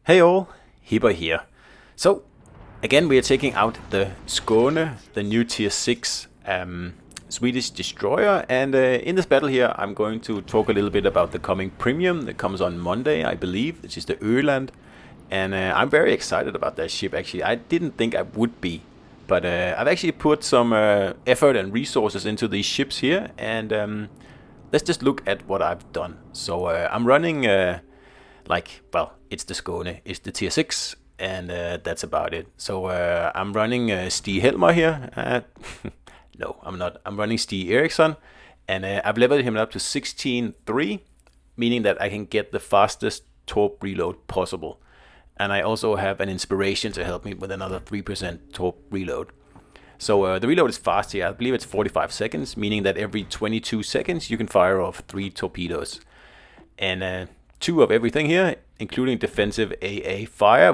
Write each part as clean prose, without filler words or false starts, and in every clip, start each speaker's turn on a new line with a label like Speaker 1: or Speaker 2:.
Speaker 1: Hey all, Hipper here. So, again we are taking out the Skåne, the new tier 6 Swedish destroyer, and in this battle here I'm going to talk a little bit about the coming premium that comes on Monday, I believe, which is the Öland, and I'm very excited about that ship actually. I didn't think I would be, but I've actually put some effort and resources into these ships here, and let's just look at what I've done. So I'm running it's the Skåne, it's the tier 6, and that's about it. So I'm running Stig Helmer here. No, I'm not. I'm running Stig Eriksson, and I've leveled him up to 16.3, meaning that I can get the fastest torp reload possible. And I also have an inspiration to help me with another 3% torp reload. So the reload is fast here. I believe it's 45 seconds, meaning that every 22 seconds you can fire off 3 torpedoes. And 2 of everything here, including defensive AA fire,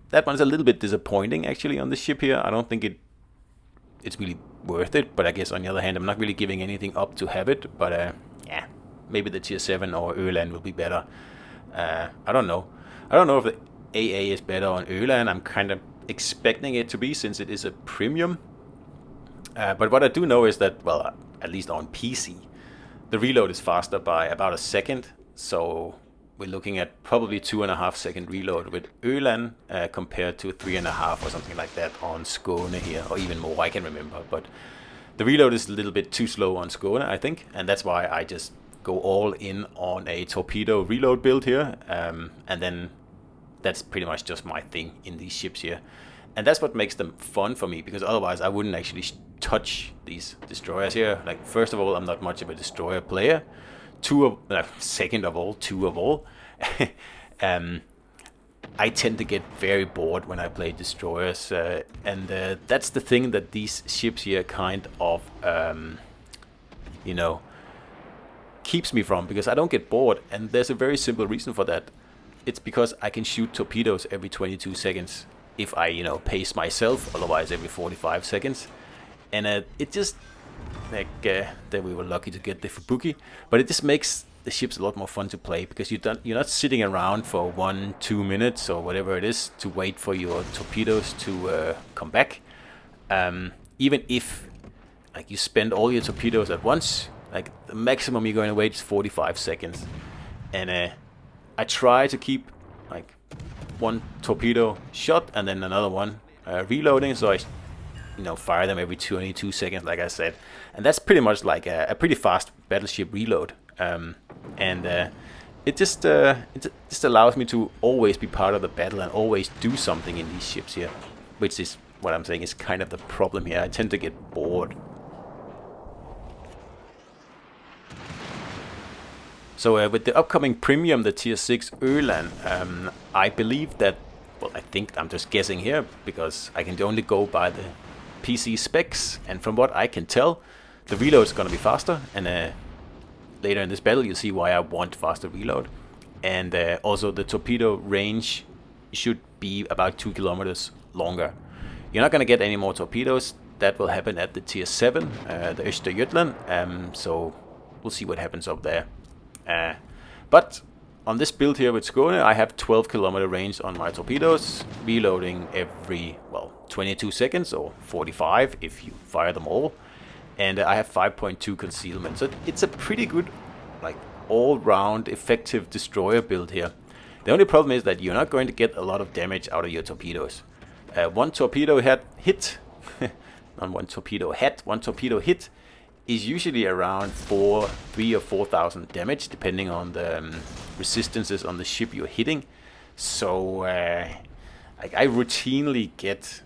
Speaker 1: that one's a little bit disappointing actually on the ship here. I don't think it's really worth it, but I guess on the other hand I'm not really giving anything up to have it, but yeah, maybe the tier 7 or Öland will be better. I don't know if the AA is better on Öland. I'm kind of expecting it to be, since it is a premium, but what I do know is that, well, at least on PC, the reload is faster by about a second. So we're looking at probably 2.5 second reload with Öland compared to 3.5 or something like that on Skåne here, or even more, I can remember. But the reload is a little bit too slow on Skåne, I think, and that's why I just go all in on a torpedo reload build here, and then that's pretty much just my thing in these ships here. And that's what makes them fun for me, because otherwise I wouldn't actually touch these destroyers here. Like, first of all, I'm not much of a destroyer player. Second of all, I tend to get very bored when I play destroyers, and that's the thing that these ships here kind of, keeps me from, because I don't get bored, and there's a very simple reason for that. It's because I can shoot torpedoes every 22 seconds if I, pace myself, otherwise every 45 seconds, and it just, that we were lucky to get the Fubuki, but it just makes the ships a lot more fun to play, because you're not sitting around for 1-2 minutes or whatever it is to wait for your torpedoes to come back. Even if you spend all your torpedoes at once, the maximum you're going to wait is 45 seconds, and I try to keep one torpedo shot and then another one reloading, so I fire them every 22 seconds, like I said, and that's pretty much like a pretty fast battleship reload, and it just allows me to always be part of the battle and always do something in these ships here, which is what I'm saying is kind of the problem here. I tend to get bored. So with the upcoming premium, the tier 6 Öland, I believe that, well, I think I'm just guessing here, because I can only go by the PC specs, and from what I can tell, the reload is going to be faster, and later in this battle you'll see why I want faster reload. And also the torpedo range should be about 2 kilometers longer. You're not going to get any more torpedoes. That will happen at the tier 7, the Öland, so we'll see what happens up there. But on this build here with Skåne, I have 12 kilometer range on my torpedoes, reloading every, 22 seconds or 45 if you fire them all, and I have 5.2 concealment. So it's a pretty good, all-round effective destroyer build here. The only problem is that you're not going to get a lot of damage out of your torpedoes. One torpedo hit is usually around 3,000 or 4,000 damage, depending on the resistances on the ship you're hitting. So I routinely get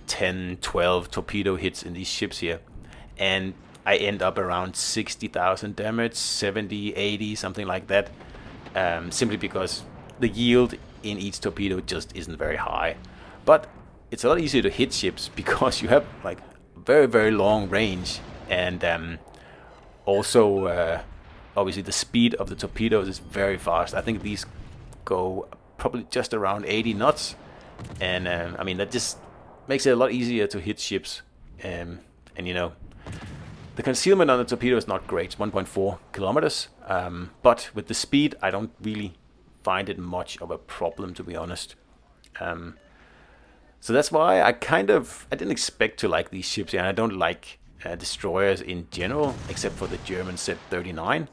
Speaker 1: 10, 12 torpedo hits in these ships here, and I end up around 60,000 damage, 70, 80, something like that, simply because the yield in each torpedo just isn't very high. But it's a lot easier to hit ships because you have very, very long range. And also, obviously, the speed of the torpedoes is very fast. I think these go probably just around 80 knots. And, I mean, that just makes it a lot easier to hit ships. And the concealment on the torpedo is not great. It's 1.4 kilometers. But with the speed, I don't really find it much of a problem, to be honest. So that's why I didn't expect to like these ships, and I don't like destroyers in general, except for the German Z-39.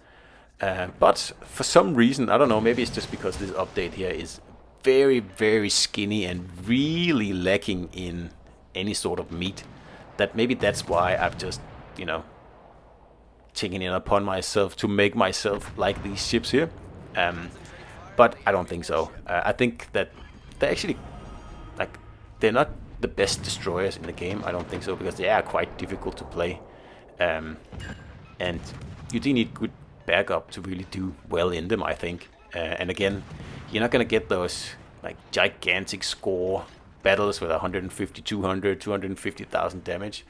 Speaker 1: But for some reason, I don't know, maybe it's just because this update here is very, very skinny and really lacking in any sort of meat, that maybe that's why I've just, you know, taken it upon myself to make myself like these ships here. But I don't think so. I think that they're actually, like, they're not the best destroyers in the game. I don't think so, because they are quite difficult to play. And you do need good backup to really do well in them, I think. And again, you're not going to get those like gigantic score battles with 150, 200, 250,000 damage.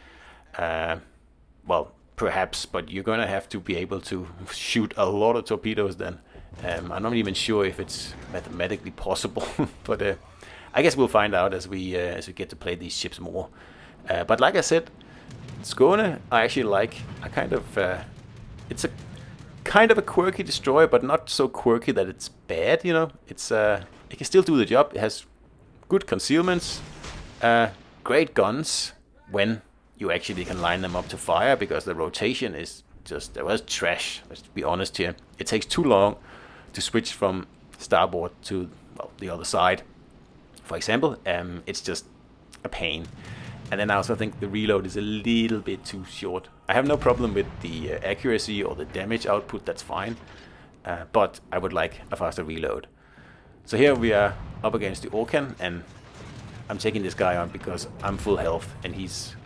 Speaker 1: Well, perhaps, but you're going to have to be able to shoot a lot of torpedoes then. I'm not even sure if it's mathematically possible, but I guess we'll find out as we get to play these ships more. But like I said, Skåne I actually like. It's a kind of a quirky destroyer, but not so quirky that it's bad. You know, it can still do the job. It has good concealments, great guns when you actually can line them up to fire, because the rotation is just, it was trash. Let's be honest here. It takes too long to switch from starboard to, well, the other side, for example. It's just a pain. And then I also think the reload is a little bit too short. I have no problem with the accuracy or the damage output, that's fine. But I would like a faster reload. So here we are up against the Öland, and I'm taking this guy on because I'm full health and he's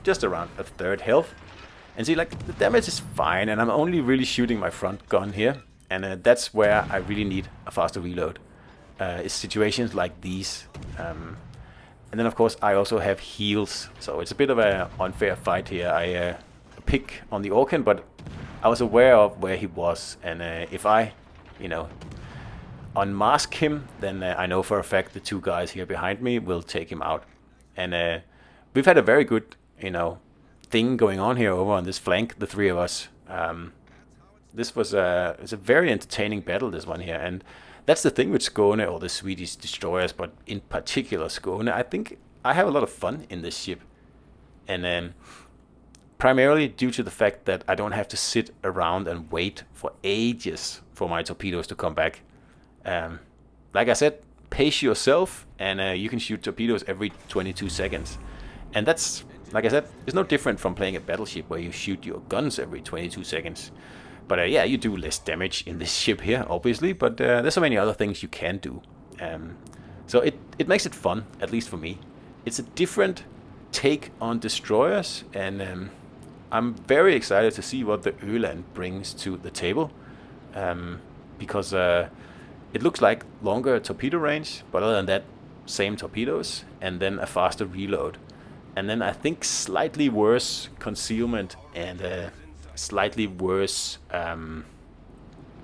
Speaker 1: just around a third health. And see, like, the damage is fine, and I'm only really shooting my front gun here. And that's where I really need a faster reload. It's situations like these. And then of course I also have heals, so it's a bit of an unfair fight here. I pick on the Öland, but I was aware of where he was, and if I, you know, unmask him, then I know for a fact the two guys here behind me will take him out. And we've had a very good, you know, thing going on here over on this flank, the three of us. This was it's a very entertaining battle, this one here, and that's the thing with Skåne, or the Swedish destroyers, but in particular Skåne. I think I have a lot of fun in this ship. And primarily due to the fact that I don't have to sit around and wait for ages for my torpedoes to come back. Like I said, pace yourself, and you can shoot torpedoes every 22 seconds. And that's, like I said, it's no different from playing a battleship where you shoot your guns every 22 seconds. But yeah, you do less damage in this ship here, obviously, but there's so many other things you can do. So it makes it fun, at least for me. It's a different take on destroyers, and I'm very excited to see what the Öland brings to the table. Because it looks like longer torpedo range, but other than that, same torpedoes, and then a faster reload. And then I think slightly worse concealment and slightly worse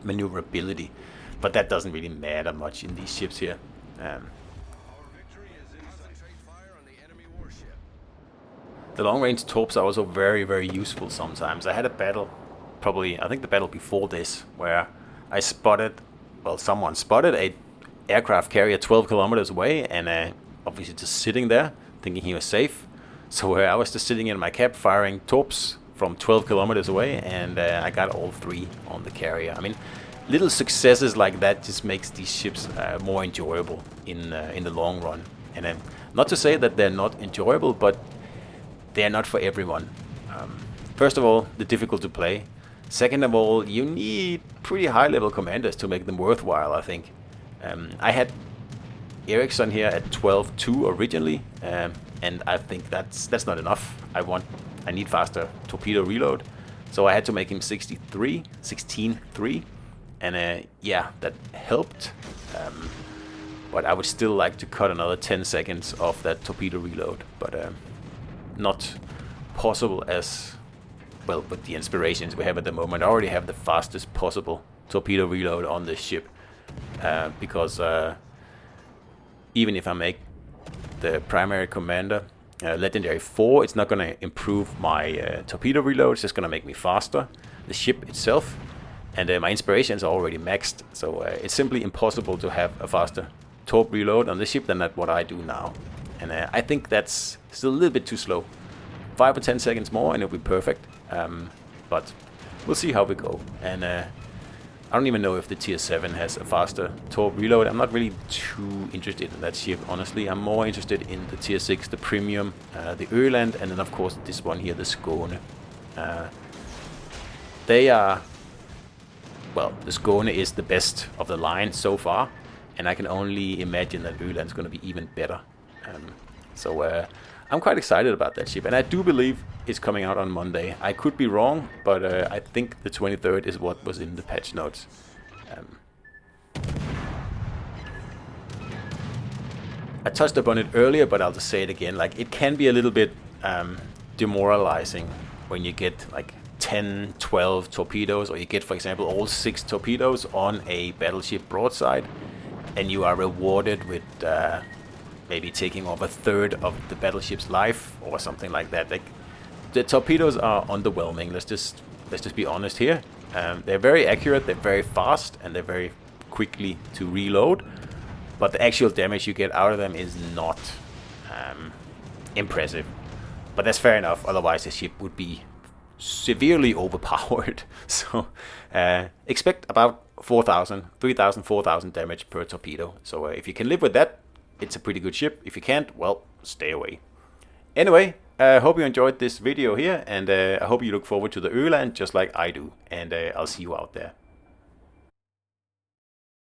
Speaker 1: maneuverability, but that doesn't really matter much in these ships here. The long-range torps are also very, very useful sometimes. I had a battle, probably, I think the battle before this, where I spotted, well, someone spotted a aircraft carrier 12 kilometers away, and obviously just sitting there, thinking he was safe. So I was just sitting in my cab firing torps from 12 kilometers away, and I got all three on the carrier. I mean, little successes like that just makes these ships more enjoyable in the long run. And not to say that they're not enjoyable, but they're not for everyone. First of all, they're difficult to play. Second of all, you need pretty high-level commanders to make them worthwhile, I think. I had Ericsson here at 12.2 originally, and I think that's not enough. I need faster torpedo reload, so I had to make him 16.3, and yeah, that helped. But I would still like to cut another 10 seconds off that torpedo reload, but not possible as well with the inspirations we have at the moment. I already have the fastest possible torpedo reload on this ship, because even if I make the primary commander legendary 4, it's not going to improve my torpedo reload. It's just going to make me faster. The ship itself And my inspirations are already maxed, so it's simply impossible to have a faster torp reload on the ship than what I do now. And I think that's still a little bit too slow. 5 or 10 seconds more and it'll be perfect. But we'll see how we go. And I don't even know if the tier 7 has a faster torp reload. I'm not really too interested in that ship, honestly. I'm more interested in the tier 6, the premium, the Öland, and then of course this one here, the Skåne. They are... Well, the Skåne is the best of the line so far, and I can only imagine that Öland is going to be even better. So I'm quite excited about that ship, and I do believe it's coming out on Monday. I could be wrong, but I think the 23rd is what was in the patch notes. I touched upon it earlier, but I'll just say it again. Like, it can be a little bit demoralizing when you get like 10, 12 torpedoes, or you get, for example, all 6 torpedoes on a battleship broadside, and you are rewarded with maybe taking off a third of the battleship's life or something like that. Like, the torpedoes are underwhelming. Let's just be honest here. They're very accurate, they're very fast, and they're very quickly to reload, but the actual damage you get out of them is not impressive. But that's fair enough, otherwise the ship would be severely overpowered. So expect about 4,000, 3,000, 4,000 damage per torpedo. So if you can live with that, it's a pretty good ship. If you can't, well, stay away. Anyway, I hope you enjoyed this video here, and I hope you look forward to the Öland just like I do, and I'll see you out there.